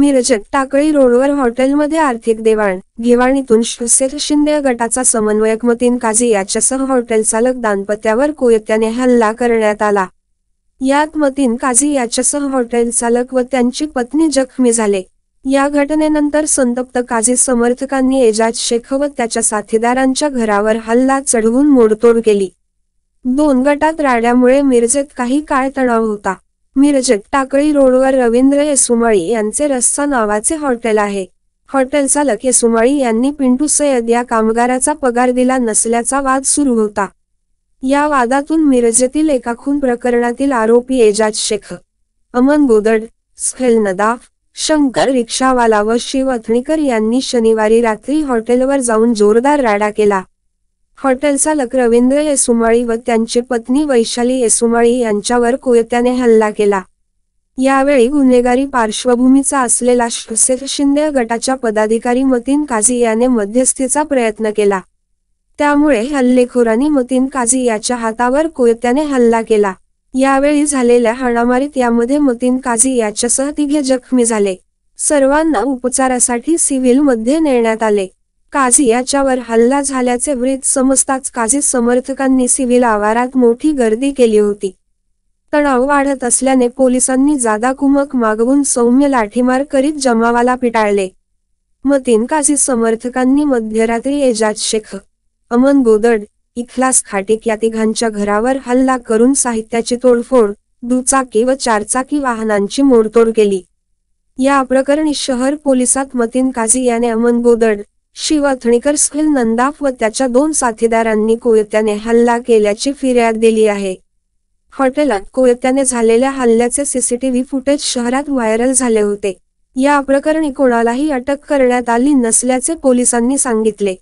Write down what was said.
मिरजेत टाकळी रोडवर हॉटेलमध्ये आर्थिक देवाण-घेवाणीतून शिंदे गटाचा समन्वयक मतीन काझी याच्यासह हॉटेल चालक दाम्पत्यावर कोयत्याने हल्ला करण्यात आला। यात मतीन काझी याच्यासह हॉटेल चालक व त्यांची पत्नी जखमी झाले। या घटनेनंतर संतप्त काझी समर्थकांनी एजाज शेख व त्याच्या साथीदारांच्या घरावर हल्ला चढवून मोडतोड केली। दोन गटात राड्यामुळे मिरजेत काही काळ तणाव होता। मिरजेत टाकळी रोडवर रवींद्र येसुमाळी यांचे रस्सा नावाचे हॉटेल आहे। हॉटेल चालक येसुमाळी यांनी पिंटू सय्यद या कामगाराचा पगार दिला नसल्याचा वाद सुरू होता। या वादातून मिरजेतील एका खून प्रकरणातील आरोपी एजाज शेख, अमन गोदड, स्हेल नदाफ, शंकर रिक्षावाला व शिव अथणीकर यांनी शनिवारी रात्री हॉटेलवर जाऊन जोरदार राडा केला। हॉटेल चालक रवींद्र येसुमाळी व त्यांची पत्नी वैशाली येसुमाळी यांच्यावर कोयत्याने हल्ला केला। यावेळी गुन्हेगारी पार्श्वभूमीचा असलेला शिंदे गटाच्या पदाधिकारी मतीन काझी याने मध्यस्थीचा प्रयत्न केला। त्यामुळे हल्लेखोरांनी मतीन काझी याच्या हातावर कोयत्याने हल्ला केला। यावेळी झालेल्या हाणामारीत यामध्ये मतीन काझी याच्यासह 3 जखमी झाले। सर्वांना उपचारासाठी सिव्हिलमध्ये नेण्यात आले। काझी याच्यावर हल्ला झाल्याचे वृत्त समजताच काझी समर्थकांनी सिव्हिल आवारात मोठी गर्दी केली होती। तणाव वाढत असल्याने पोलिसांनी जादा कुमक मागवून सौम्य लाठीमार करीत जमावाला पिटाळले। मतीन काझी समर्थकांनी मध्यरात्री एजाज शेख, अमन गोदड, इखलास खाटिक या तिघांच्या घरावर हल्ला करून साहित्याची तोडफोड, दुचाकी व चारचाकी वाहनांची मोडतोड केली। या प्रकरणी शहर पोलिसात मतीन काझी याने अमन गोदड, शिव अथणीकर, स्हेल नदाफ व त्याच्या 2 साथीदारांनी कोयत्याने हल्ला केल्याची फिर्याद दिली आहे। हॉटेलात कोयत्याने झालेल्या हल्ल्याचे सीसीटीव्ही फुटेज शहरात व्हायरल झाले होते। या प्रकरणी कोणालाही अटक करण्यात आली नसल्याचे पोलिसांनी सांगितले।